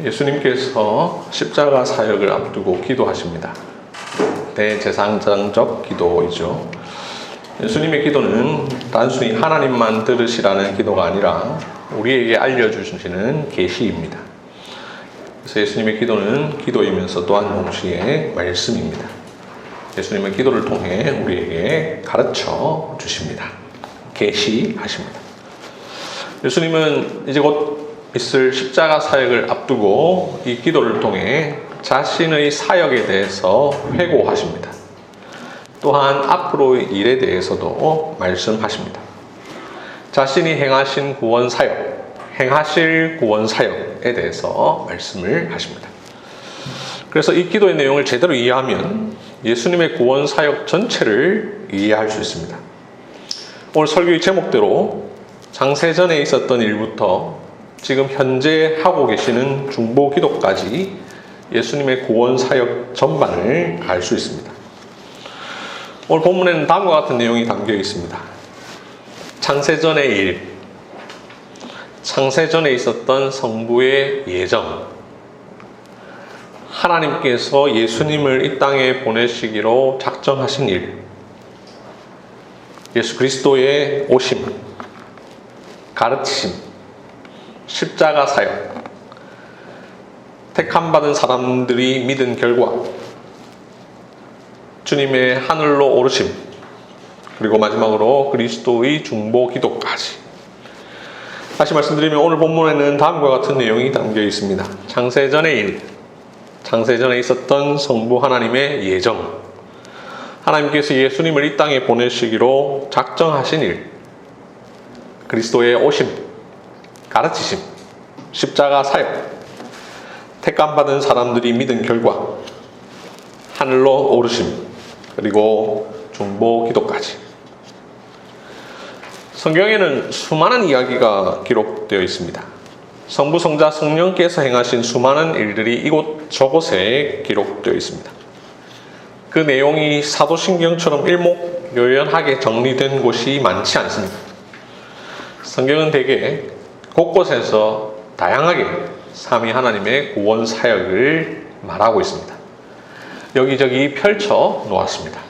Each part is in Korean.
예수님께서 십자가 사역을 앞두고 기도하십니다. 대제사장적 기도이죠. 예수님의 기도는 단순히 하나님만 들으시라는 기도가 아니라 우리에게 알려주시는 계시입니다. 그래서 예수님의 기도는 기도이면서 또한 동시에 말씀입니다. 예수님의 기도를 통해 우리에게 가르쳐 주십니다. 계시하십니다. 예수님은 이제 곧 있을 십자가 사역을 앞두고 이 기도를 통해 자신의 사역에 대해서 회고하십니다. 또한 앞으로의 일에 대해서도 말씀하십니다. 자신이 행하신 구원 사역, 행하실 구원 사역에 대해서 말씀을 하십니다. 그래서 이 기도의 내용을 제대로 이해하면 예수님의 구원 사역 전체를 이해할 수 있습니다. 오늘 설교의 제목대로 장세전에 있었던 일부터 지금 현재 하고 계시는 중보 기도까지 예수님의 구원 사역 전반을 알 수 있습니다. 오늘 본문에는 다음과 같은 내용이 담겨 있습니다. 창세전의 일, 창세전에 있었던 성부의 예정, 하나님께서 예수님을 이 땅에 보내시기로 작정하신 일, 예수 그리스도의 오심, 가르치심, 십자가 사역, 택함받은 사람들이 믿은 결과, 주님의 하늘로 오르심, 그리고 마지막으로 그리스도의 중보 기도까지. 다시 말씀드리면 오늘 본문에는 다음과 같은 내용이 담겨 있습니다. 창세전의 일, 창세전에 있었던 성부 하나님의 예정, 하나님께서 예수님을 이 땅에 보내시기로 작정하신 일, 그리스도의 오심, 가르치심, 십자가 사역, 택감받은 사람들이 믿은 결과, 하늘로 오르심, 그리고 중보 기도까지. 성경에는 수많은 이야기가 기록되어 있습니다. 성부, 성자, 성령께서 행하신 수많은 일들이 이곳저곳에 기록되어 있습니다. 그 내용이 사도신경처럼 일목요연하게 정리된 곳이 많지 않습니다. 성경은 대개 곳곳에서 다양하게 삼위 하나님의 구원 사역을 말하고 있습니다. 여기저기 펼쳐 놓았습니다.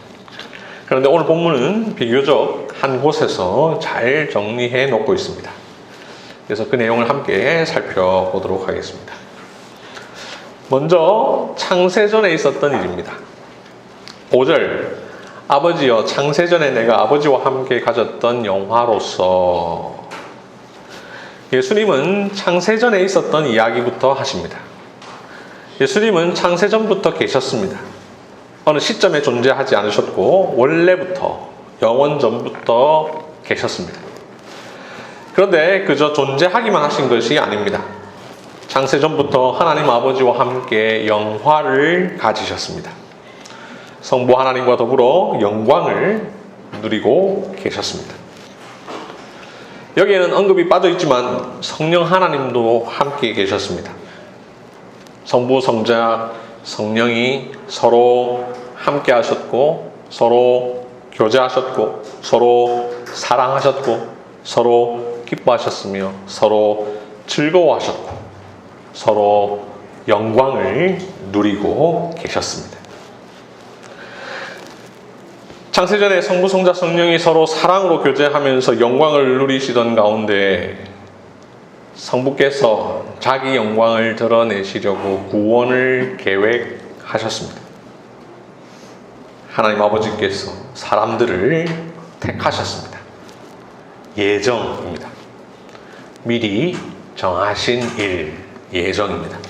그런데 오늘 본문은 비교적 한 곳에서 잘 정리해 놓고 있습니다. 그래서 그 내용을 함께 살펴보도록 하겠습니다. 먼저 창세전에 있었던 일입니다. 5절, 아버지여 창세전에 내가 아버지와 함께 가졌던 영화로서. 예수님은 창세전에 있었던 이야기부터 하십니다. 예수님은 창세전부터 계셨습니다. 어느 시점에 존재하지 않으셨고 원래부터, 영원전부터 계셨습니다. 그런데 그저 존재하기만 하신 것이 아닙니다. 창세전부터 하나님 아버지와 함께 영화를 가지셨습니다. 성부 하나님과 더불어 영광을 누리고 계셨습니다. 여기에는 언급이 빠져있지만 성령 하나님도 함께 계셨습니다. 성부, 성자, 성령이 서로 함께 하셨고, 서로 교제하셨고, 서로 사랑하셨고, 서로 기뻐하셨으며, 서로 즐거워하셨고, 서로 영광을 누리고 계셨습니다. 창세전에 성부, 성자, 성령이 서로 사랑으로 교제하면서 영광을 누리시던 가운데 성부께서 자기 영광을 드러내시려고 구원을 계획하셨습니다. 하나님 아버지께서 사람들을 택하셨습니다. 예정입니다. 미리 정하신 일, 예정입니다.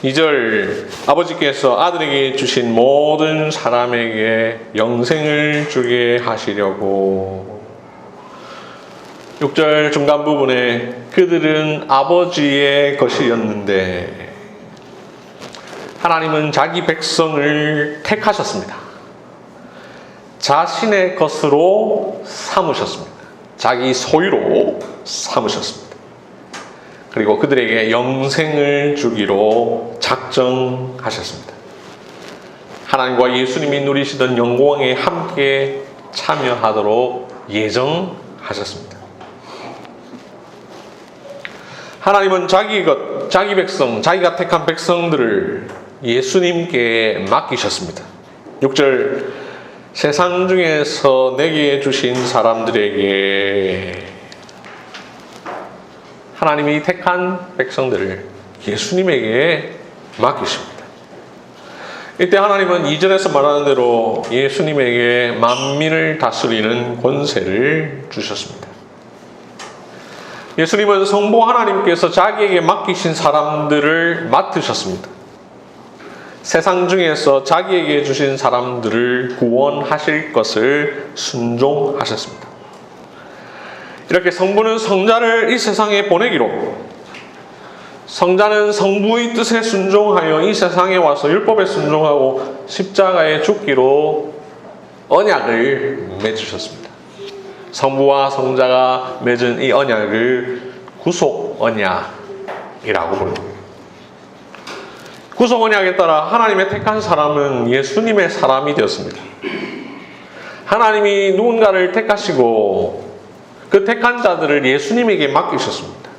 2절, 아버지께서 아들에게 주신 모든 사람에게 영생을 주게 하시려고. 6절 중간 부분에 그들은 아버지의 것이었는데, 하나님은 자기 백성을 택하셨습니다. 자신의 것으로 삼으셨습니다. 자기 소유로 삼으셨습니다. 그리고 그들에게 영생을 주기로 작정하셨습니다. 하나님과 예수님이 누리시던 영광에 함께 참여하도록 예정하셨습니다. 하나님은 자기 것, 자기 백성, 자기가 택한 백성들을 예수님께 맡기셨습니다. 6절, 세상 중에서 내게 주신 사람들에게, 하나님이 택한 백성들을 예수님에게 맡기십니다. 이때 하나님은 2절에서 말하는 대로 예수님에게 만민을 다스리는 권세를 주셨습니다. 예수님은 성부 하나님께서 자기에게 맡기신 사람들을 맡으셨습니다. 세상 중에서 자기에게 주신 사람들을 구원하실 것을 순종하셨습니다. 이렇게 성부는 성자를 이 세상에 보내기로, 성자는 성부의 뜻에 순종하여 이 세상에 와서 율법에 순종하고 십자가에 죽기로 언약을 맺으셨습니다. 성부와 성자가 맺은 이 언약을 구속 언약이라고 부릅니다. 구속 언약에 따라 하나님의 택한 사람은 예수님의 사람이 되었습니다. 하나님이 누군가를 택하시고 그 택한 자들을 예수님에게 맡기셨습니다.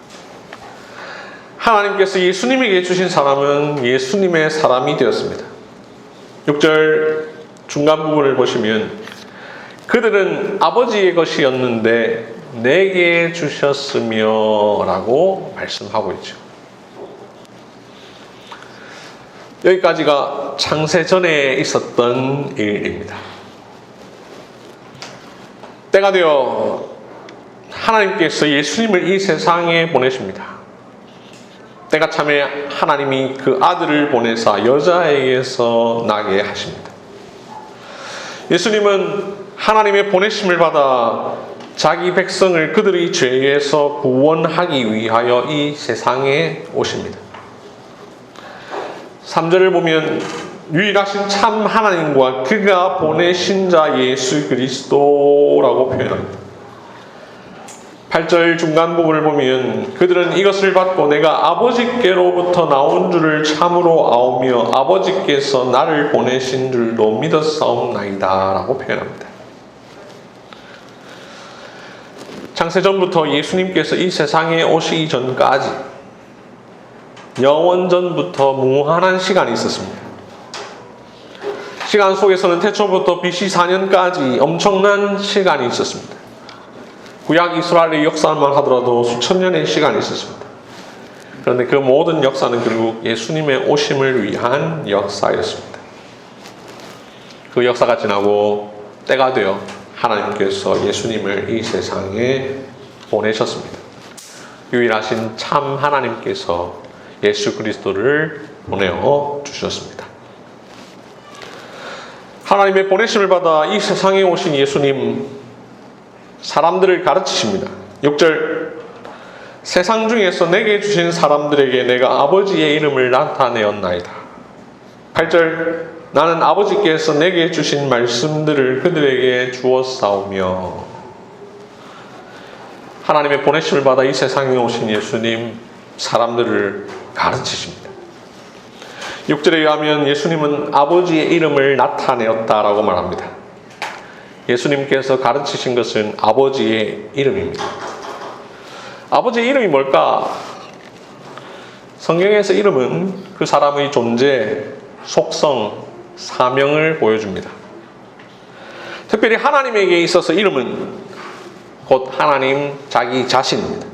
하나님께서 예수님에게 주신 사람은 예수님의 사람이 되었습니다. 6절 중간 부분을 보시면 그들은 아버지의 것이었는데 내게 주셨으며 라고 말씀하고 있죠. 여기까지가 창세 전에 있었던 일입니다. 때가 되어 하나님께서 예수님을 이 세상에 보내십니다. 때가 참에 하나님이 그 아들을 보내사 여자에게서 나게 하십니다. 예수님은 하나님의 보내심을 받아 자기 백성을 그들의 죄에서 구원하기 위하여 이 세상에 오십니다. 3절을 보면 유일하신 참 하나님과 그가 보내신 자 예수 그리스도라고 표현합니다. 8절 중간 부분을 보면 그들은 이것을 받고 내가 아버지께로부터 나온 줄을 참으로 아오며 아버지께서 나를 보내신 줄도 믿었사옵나이다 라고 표현합니다. 창세전부터 예수님께서 이 세상에 오시기 전까지 영원전부터 무한한 시간이 있었습니다. 시간 속에서는 태초부터 BC 4년까지 엄청난 시간이 있었습니다. 구약 이스라엘의 역사만 하더라도 수천 년의 시간이 있었습니다. 그런데 그 모든 역사는 결국 예수님의 오심을 위한 역사였습니다. 그 역사가 지나고 때가 되어 하나님께서 예수님을 이 세상에 보내셨습니다. 유일하신 참 하나님께서 예수 그리스도를 보내어 주셨습니다. 하나님의 보내심을 받아 이 세상에 오신 예수님, 사람들을 가르치십니다. 6절, 세상 중에서 내게 주신 사람들에게 내가 아버지의 이름을 나타내었나이다. 8절, 나는 아버지께서 내게 주신 말씀들을 그들에게 주었사오며. 하나님의 보내심을 받아 이 세상에 오신 예수님, 사람들을 가르치십니다. 6절에 의하면 예수님은 아버지의 이름을 나타내었다라고 말합니다. 예수님께서 가르치신 것은 아버지의 이름입니다. 아버지의 이름이 뭘까? 성경에서 이름은 그 사람의 존재, 속성, 사명을 보여줍니다. 특별히 하나님에게 있어서 이름은 곧 하나님 자기 자신입니다.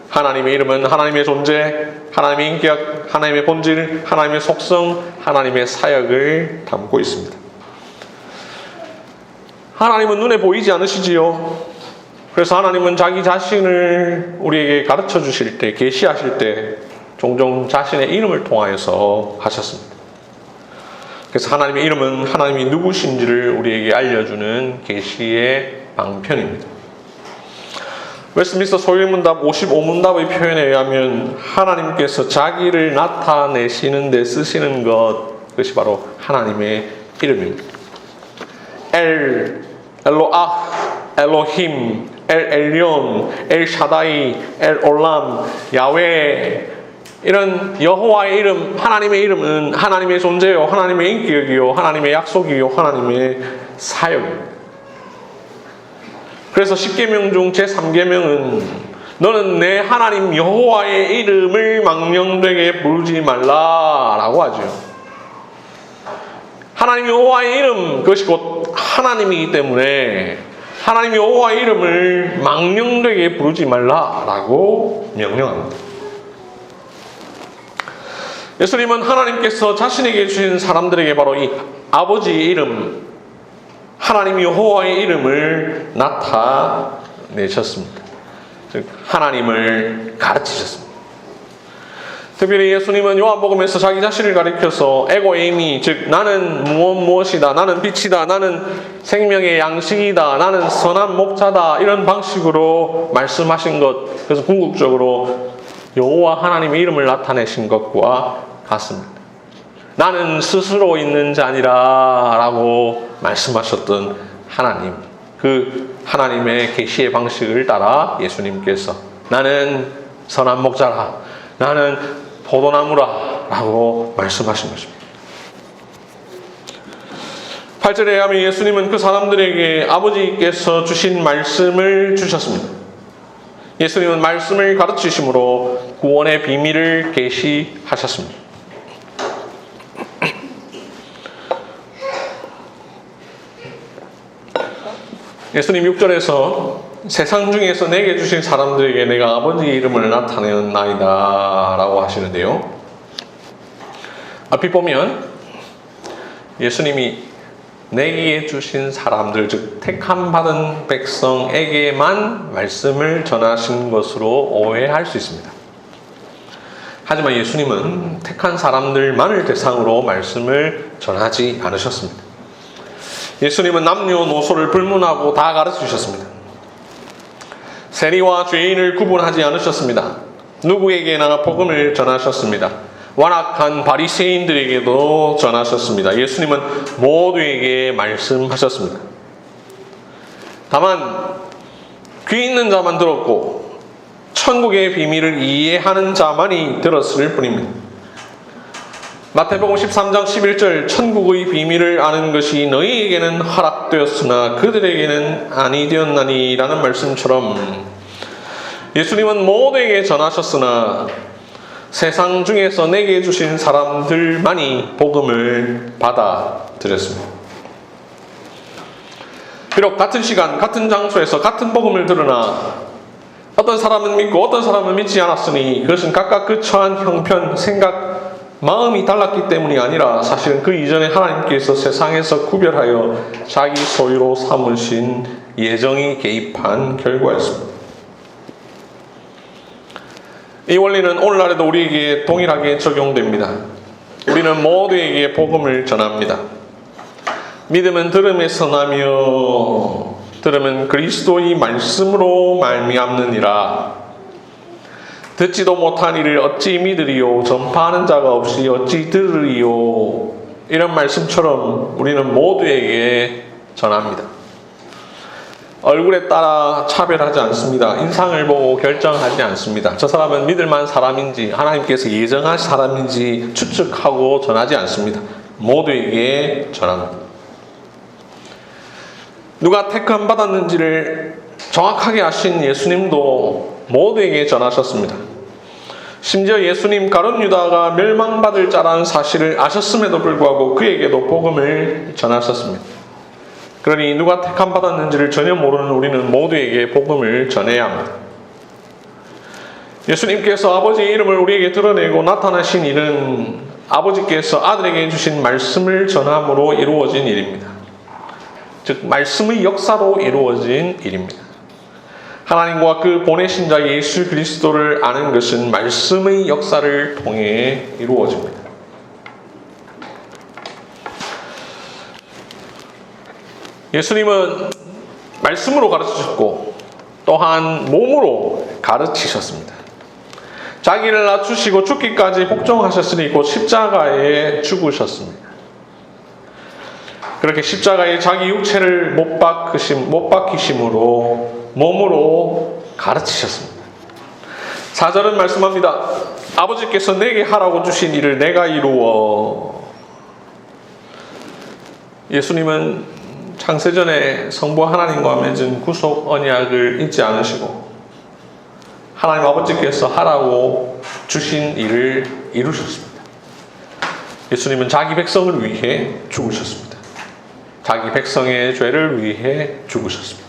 하나님의 이름은 하나님의 존재, 하나님의 인격, 하나님의 본질, 하나님의 속성, 하나님의 사역을 담고 있습니다. 하나님은 눈에 보이지 않으시지요. 그래서 하나님은 자기 자신을 우리에게 가르쳐 주실 때, 계시하실 때 종종 자신의 이름을 통하여서 하셨습니다. 그래서 하나님의 이름은 하나님이 누구신지를 우리에게 알려주는 계시의 방편입니다. 웨스트민스터 소유문답 55문답의 표현에 의하면 하나님께서 자기를 나타내시는 데 쓰시는 그것이 바로 하나님의 이름입니다. 엘로아, 엘로힘, 엘리온, 엘샤다이, 엘올람, 야훼, 이런 여호와의 이름, 하나님의 이름은 하나님의 존재요, 하나님의 인격이요, 하나님의 약속이요, 하나님의 사역입니다. 그래서 10계명 중 제3계명은 너는 내 하나님 여호와의 이름을 망령되게 부르지 말라라고 하죠. 하나님 여호와의 이름, 그것이 곧 하나님이기 때문에 하나님 여호와의 이름을 망령되게 부르지 말라라고 명령합니다. 예수님은 하나님께서 자신에게 주신 사람들에게 바로 이 아버지의 이름, 하나님 여호와의 이름을 나타내셨습니다. 즉 하나님을 가르치셨습니다. 특별히 예수님은 요한복음에서 자기 자신을 가리켜서 에고에이미, 즉 나는 무엇이다, 나는 빛이다, 나는 생명의 양식이다, 나는 선한 목자다, 이런 방식으로 말씀하신 것, 그래서 궁극적으로 여호와 하나님의 이름을 나타내신 것과 같습니다. 나는 스스로 있는 자니라 라고 말씀하셨던 하나님, 그 하나님의 계시의 방식을 따라 예수님께서 나는 선한 목자라, 나는 포도나무라 라고 말씀하신 것입니다. 8절에 하면 예수님은 그 사람들에게 아버지께서 주신 말씀을 주셨습니다. 예수님은 말씀을 가르치심으로 구원의 비밀을 계시하셨습니다. 예수님 6절에서 세상 중에서 내게 주신 사람들에게 내가 아버지의 이름을 나타내었나이다 라고 하시는데요. 앞에 보면 예수님이 내게 주신 사람들, 즉 택함 받은 백성에게만 말씀을 전하신 것으로 오해할 수 있습니다. 하지만 예수님은 택한 사람들만을 대상으로 말씀을 전하지 않으셨습니다. 예수님은 남녀노소를 불문하고 다 가르치셨습니다. 세리와 죄인을 구분하지 않으셨습니다. 누구에게나 복음을 전하셨습니다. 완악한 바리새인들에게도 전하셨습니다. 예수님은 모두에게 말씀하셨습니다. 다만 귀 있는 자만 들었고 천국의 비밀을 이해하는 자만이 들었을 뿐입니다. 마태복음 13장 11절 천국의 비밀을 아는 것이 너희에게는 허락되었으나 그들에게는 아니 되었나니 라는 말씀처럼 예수님은 모두에게 전하셨으나 세상 중에서 내게 주신 사람들만이 복음을 받아들였습니다. 비록 같은 시간, 같은 장소에서 같은 복음을 들으나 어떤 사람은 믿고 어떤 사람은 믿지 않았으니 그것은 각각 그 처한 형편, 생각, 마음이 달랐기 때문이 아니라 사실은 그 이전에 하나님께서 세상에서 구별하여 자기 소유로 삼으신 예정이 개입한 결과였습니다. 이 원리는 오늘날에도 우리에게 동일하게 적용됩니다. 우리는 모두에게 복음을 전합니다. 믿음은 들음에서 나며 들음은 그리스도의 말씀으로 말미암느니라. 듣지도 못한 이를 어찌 믿으리요? 전파하는 자가 없이 어찌 들으리요? 이런 말씀처럼 우리는 모두에게 전합니다. 얼굴에 따라 차별하지 않습니다. 인상을 보고 결정하지 않습니다. 저 사람은 믿을만한 사람인지 하나님께서 예정한 사람인지 추측하고 전하지 않습니다. 모두에게 전합니다. 누가 택함 받았는지를 정확하게 아신 예수님도 모두에게 전하셨습니다. 심지어 예수님 가룟 유다가 멸망받을 자라는 사실을 아셨음에도 불구하고 그에게도 복음을 전하셨습니다. 그러니 누가 택함 받았는지를 전혀 모르는 우리는 모두에게 복음을 전해야 합니다. 예수님께서 아버지의 이름을 우리에게 드러내고 나타나신 일은 아버지께서 아들에게 주신 말씀을 전함으로 이루어진 일입니다. 즉 말씀의 역사로 이루어진 일입니다. 하나님과 그 보내신 자 예수 그리스도를 아는 것은 말씀의 역사를 통해 이루어집니다. 예수님은 말씀으로 가르치셨고 또한 몸으로 가르치셨습니다. 자기를 낮추시고 죽기까지 복종하셨으니 곧 십자가에 죽으셨습니다. 그렇게 십자가에 자기 육체를 못 박히심으로 몸으로 가르치셨습니다. 4절은 말씀합니다. 아버지께서 내게 하라고 주신 일을 내가 이루어. 예수님은 창세전에 성부 하나님과 맺은 구속 언약을 잊지 않으시고 하나님 아버지께서 하라고 주신 일을 이루셨습니다. 예수님은 자기 백성을 위해 죽으셨습니다. 자기 백성의 죄를 위해 죽으셨습니다.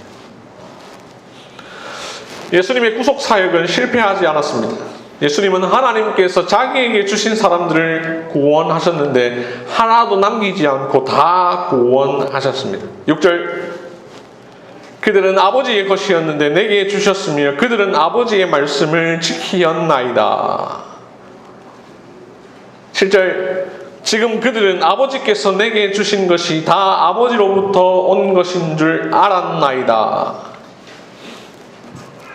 예수님의 구속 사역은 실패하지 않았습니다. 예수님은 하나님께서 자기에게 주신 사람들을 구원하셨는데 하나도 남기지 않고 다 구원하셨습니다. 6절, 그들은 아버지의 것이었는데 내게 주셨으며 그들은 아버지의 말씀을 지키었나이다. 7절, 지금 그들은 아버지께서 내게 주신 것이 다 아버지로부터 온 것인 줄 알았나이다.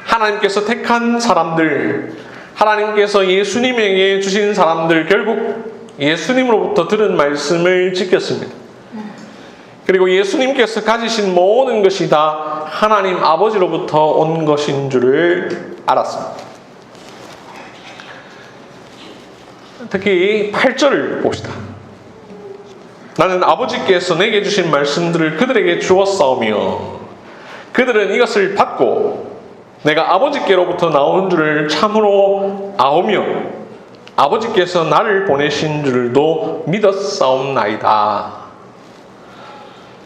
하나님께서 택한 사람들, 하나님께서 예수님에게 주신 사람들, 결국 예수님으로부터 들은 말씀을 지켰습니다. 그리고 예수님께서 가지신 모든 것이 다 하나님 아버지로부터 온 것인 줄을 알았습니다. 특히 8절을 봅시다. 나는 아버지께서 내게 주신 말씀들을 그들에게 주었사오며 그들은 이것을 받고 내가 아버지께로부터 나온 줄을 참으로 아오며 아버지께서 나를 보내신 줄도 믿었사옵나이다.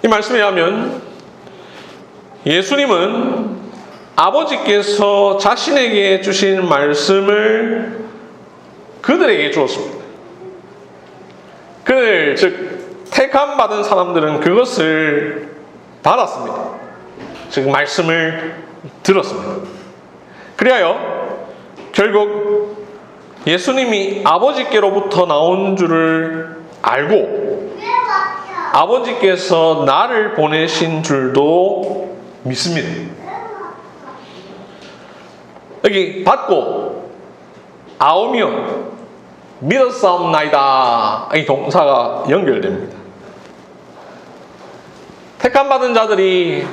이 말씀에 의하면 예수님은 아버지께서 자신에게 주신 말씀을 그들에게 주었습니다. 그들, 즉 택함 받은 사람들은 그것을 받았습니다. 즉 말씀을 들었습니다. 그리하여 결국 예수님이 아버지께로부터 나온 줄을 알고 아버지께서 나를 보내신 줄도 믿습니다. 여기 받고 아오며 믿었사옵나이다, 이 동사가 연결됩니다. 택함받은 자들이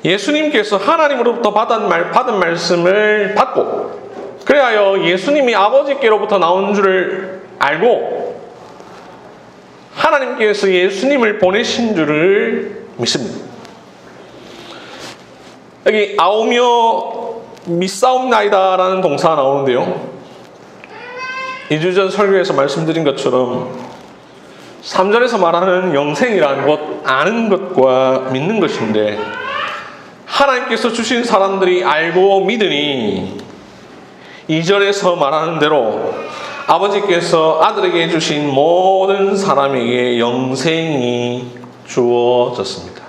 예수님께서 하나님으로부터 받은 말씀을 받고 그리하여 예수님이 아버지께로부터 나온 줄을 알고 하나님께서 예수님을 보내신 줄을 믿습니다. 여기 아오며 믿사옵나이다라는 동사가 나오는데요, 2주 전 설교에서 말씀드린 것처럼 3절에서 말하는 영생이라는 것, 아는 것과 믿는 것인데 하나님께서 주신 사람들이 알고 믿으니 2절에서 말하는 대로 아버지께서 아들에게 주신 모든 사람에게 영생이 주어졌습니다.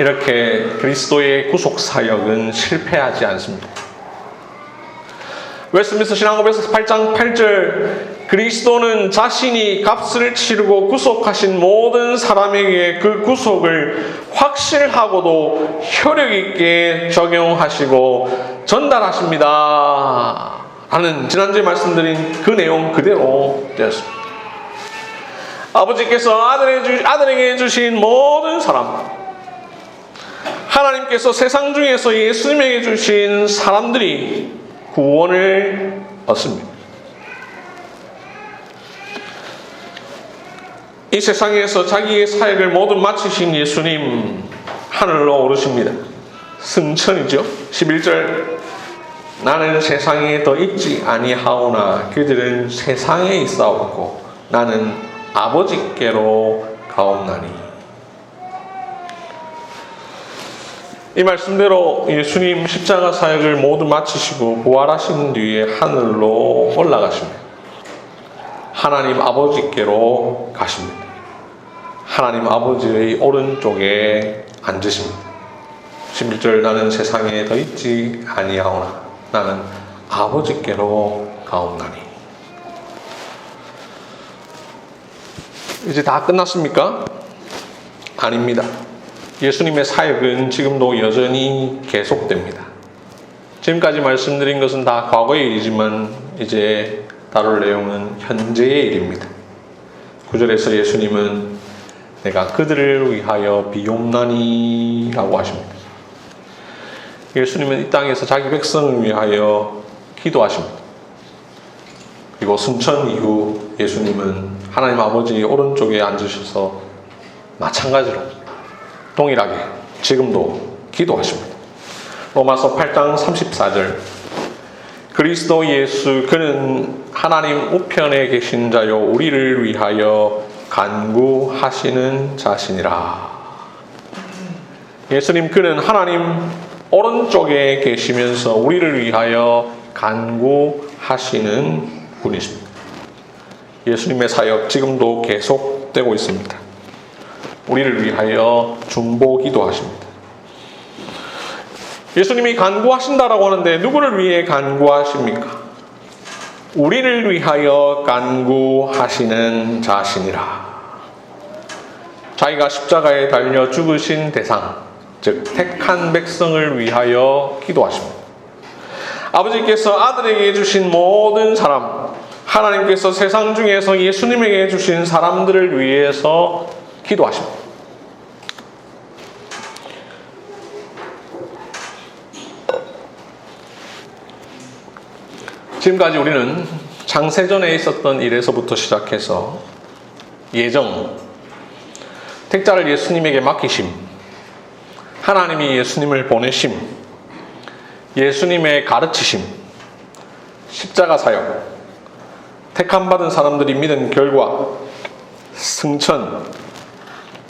이렇게 그리스도의 구속 사역은 실패하지 않습니다. 웨스트민스터 신앙고백서 8장 8절, 그리스도는 자신이 값을 치르고 구속하신 모든 사람에게 그 구속을 확실하고도 효력 있게 적용하시고 전달하십니다 하는 지난주에 말씀드린 그 내용 그대로 되었습니다. 아버지께서 아들에게 주신 모든 사람, 하나님께서 세상 중에서 예수님에게 주신 사람들이 구원을 얻습니다. 이 세상에서 자기의 사역을 모두 마치신 예수님 하늘로 오르십니다. 승천이죠. 11절, 나는 세상에 더 있지 아니하오나 그들은 세상에 있사옵고 나는 아버지께로 가옵나니. 이 말씀대로 예수님 십자가 사역을 모두 마치시고 부활하신 뒤에 하늘로 올라가십니다. 하나님 아버지께로 가십니다. 하나님 아버지의 오른쪽에 앉으십니다. 11절, 나는 세상에 더 있지 아니하오나 나는 아버지께로 가옵나니. 이제 다 끝났습니까? 아닙니다. 예수님의 사역은 지금도 여전히 계속됩니다. 지금까지 말씀드린 것은 다 과거의 일이지만 이제 다룰 내용은 현재의 일입니다. 9절에서 예수님은 내가 그들을 위하여 비옵나니 라고 하십니다. 예수님은 이 땅에서 자기 백성을 위하여 기도하십니다. 그리고 승천 이후 예수님은 하나님 아버지 오른쪽에 앉으셔서 마찬가지로 동일하게 지금도 기도하십니다. 로마서 8장 34절. 그리스도 예수 그는 하나님 우편에 계신 자요 우리를 위하여 간구하시는 자시니라. 예수님 그는 하나님 오른쪽에 계시면서 우리를 위하여 간구하시는 분이십니다. 예수님의 사역 지금도 계속되고 있습니다. 우리를 위하여 중보기도 하십니다. 예수님이 간구하신다라고 하는데 누구를 위해 간구하십니까? 우리를 위하여 간구하시는 자시니라. 자기가 십자가에 달려 죽으신 대상, 즉 택한 백성을 위하여 기도하십니다. 아버지께서 아들에게 주신 모든 사람, 하나님께서 세상 중에서 예수님에게 주신 사람들을 위해서 기도하십니다. 지금까지 우리는 장세전에 있었던 일에서부터 시작해서 예정, 택자를 예수님에게 맡기심, 하나님이 예수님을 보내심, 예수님의 가르치심, 십자가 사역, 택함받은 사람들이 믿은 결과, 승천,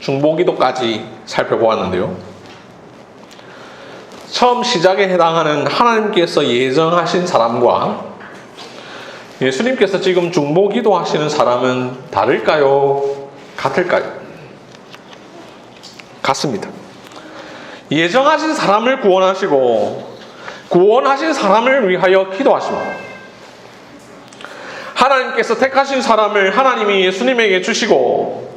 중보기도까지 살펴보았는데요. 처음 시작에 해당하는 하나님께서 예정하신 사람과 예수님께서 지금 중보기도 하시는 사람은 다를까요? 같을까요? 같습니다. 예정하신 사람을 구원하시고 구원하신 사람을 위하여 기도하십니다. 하나님께서 택하신 사람을 하나님이 예수님에게 주시고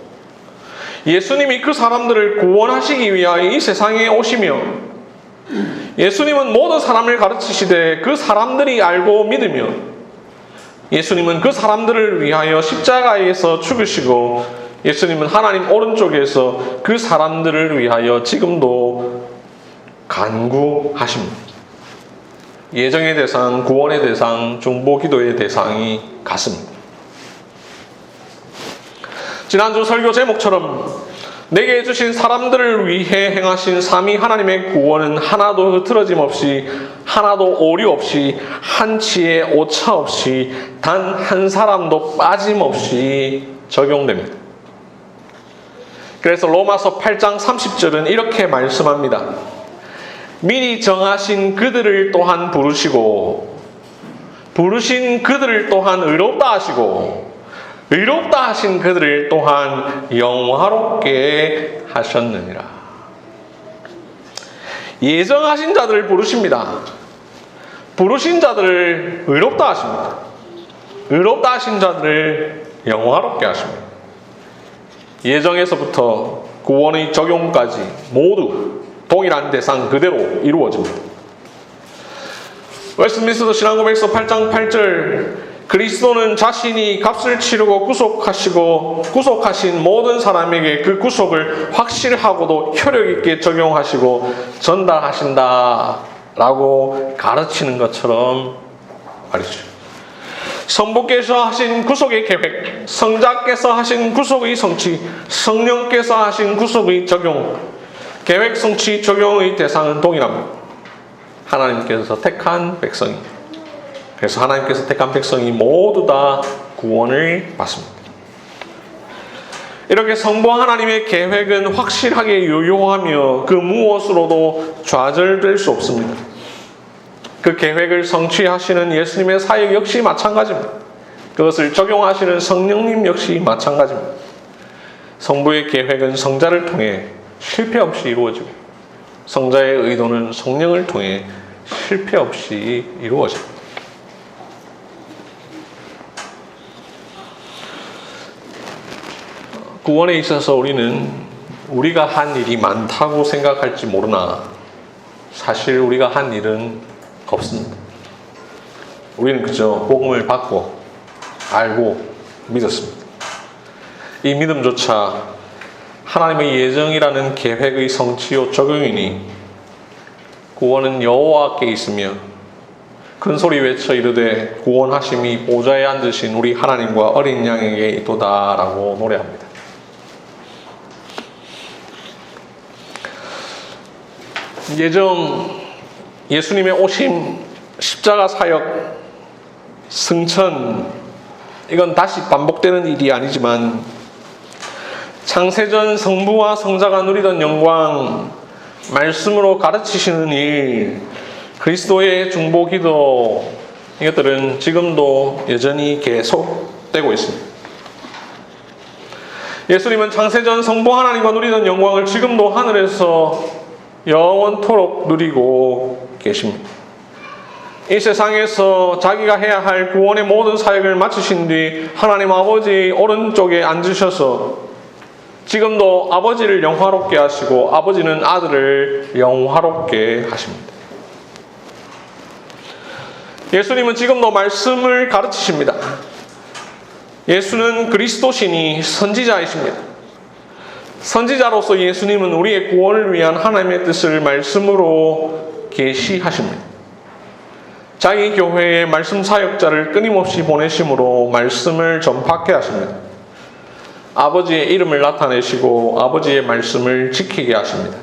예수님이 그 사람들을 구원하시기 위하여 이 세상에 오시며 예수님은 모든 사람을 가르치시되 그 사람들이 알고 믿으며 예수님은 그 사람들을 위하여 십자가에서 죽으시고 예수님은 하나님 오른쪽에서 그 사람들을 위하여 지금도 간구하십니다. 예정의 대상, 구원의 대상, 중보기도의 대상이 같습니다. 지난주 설교 제목처럼 내게 주신 사람들을 위해 행하신 삼위 하나님의 구원은 하나도 흐트러짐 없이 하나도 오류 없이 한치의 오차 없이 단 한 사람도 빠짐없이 적용됩니다. 그래서 로마서 8장 30절은 이렇게 말씀합니다. 미리 정하신 그들을 또한 부르시고 부르신 그들을 또한 의롭다 하시고 의롭다 하신 그들을 또한 영화롭게 하셨느니라. 예정하신 자들을 부르십니다. 부르신 자들을 의롭다 하십니다. 의롭다 하신 자들을 영화롭게 하십니다. 예정에서부터 구원의 적용까지 모두 동일한 대상 그대로 이루어집니다. 웨스트민스터 신앙고백서 8장 8절 그리스도는 자신이 값을 치르고 구속하신 모든 사람에게 그 구속을 확실하고도 효력 있게 적용하시고 전달하신다 라고 가르치는 것처럼 말이죠. 성부께서 하신 구속의 계획, 성자께서 하신 구속의 성취, 성령께서 하신 구속의 적용, 계획 성취 적용의 대상은 동일합니다. 하나님께서 택한 백성입니다. 그래서 하나님께서 택한 백성이 모두 다 구원을 받습니다. 이렇게 성부 하나님의 계획은 확실하게 유효하며 그 무엇으로도 좌절될 수 없습니다. 그 계획을 성취하시는 예수님의 사역 역시 마찬가지입니다. 그것을 적용하시는 성령님 역시 마찬가지입니다. 성부의 계획은 성자를 통해 실패 없이 이루어지고 성자의 의도는 성령을 통해 실패 없이 이루어집니다. 구원에 있어서 우리는 우리가 한 일이 많다고 생각할지 모르나 사실 우리가 한 일은 없습니다. 우리는 그저 복음을 받고 알고 믿었습니다. 이 믿음조차 하나님의 예정이라는 계획의 성취요 적용이니 구원은 여호와께 있으며 큰소리 외쳐 이르되 구원하심이 보좌에 앉으신 우리 하나님과 어린 양에게 있도다라고 노래합니다. 예정 예수님의 오심, 십자가 사역, 승천, 이건 다시 반복되는 일이 아니지만 창세전 성부와 성자가 누리던 영광, 말씀으로 가르치시는 일, 그리스도의 중보기도, 이것들은 지금도 여전히 계속되고 있습니다. 예수님은 창세전 성부 하나님과 누리던 영광을 지금도 하늘에서 영원토록 누리고 계십니다. 이 세상에서 자기가 해야 할 구원의 모든 사역을 마치신 뒤 하나님 아버지 오른쪽에 앉으셔서 지금도 아버지를 영화롭게 하시고 아버지는 아들을 영화롭게 하십니다. 예수님은 지금도 말씀을 가르치십니다. 예수는 그리스도시니 선지자이십니다. 선지자로서 예수님은 우리의 구원을 위한 하나님의 뜻을 말씀으로 계시하십니다. 자기 교회에 말씀 사역자를 끊임없이 보내심으로 말씀을 전파케 하십니다. 아버지의 이름을 나타내시고 아버지의 말씀을 지키게 하십니다.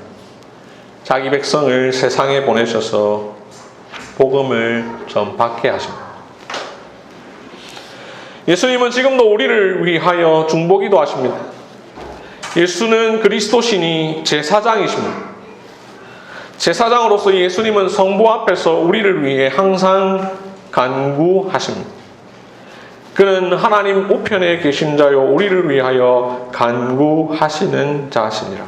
자기 백성을 세상에 보내셔서 복음을 전파케 하십니다. 예수님은 지금도 우리를 위하여 중보기도 하십니다. 예수는 그리스도시니 제사장이십니다. 제사장으로서 예수님은 성부 앞에서 우리를 위해 항상 간구하십니다. 그는 하나님 우편에 계신 자요 우리를 위하여 간구하시는 자시니라.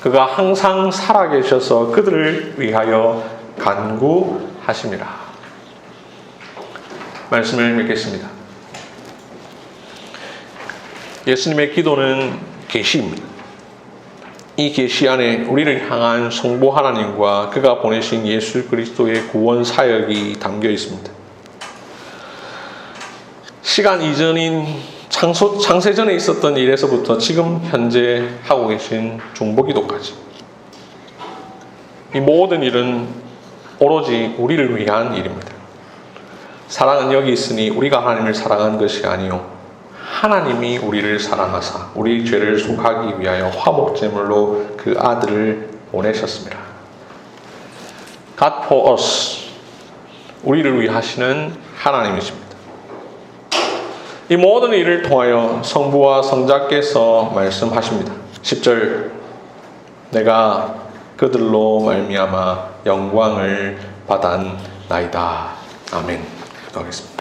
그가 항상 살아계셔서 그들을 위하여 간구하심이라. 말씀을 읽겠습니다. 예수님의 기도는 계시입니다. 이 계시 안에 우리를 향한 성부 하나님과 그가 보내신 예수 그리스도의 구원 사역이 담겨 있습니다. 시간 이전인 창세전에 있었던 일에서부터 지금 현재 하고 계신 중보기도까지 이 모든 일은 오로지 우리를 위한 일입니다. 사랑은 여기 있으니 우리가 하나님을 사랑한 것이 아니요 하나님이 우리를 사랑하사 우리 죄를 속하기 위하여 화목제물로 그 아들을 보내셨습니다. God for us, 우리를 위하시는 하나님이십니다. 이 모든 일을 통하여 성부와 성자께서 말씀하십니다. 10절, 내가 그들로 말미암아 영광을 받았나이다. 아멘. 기도하겠습니다.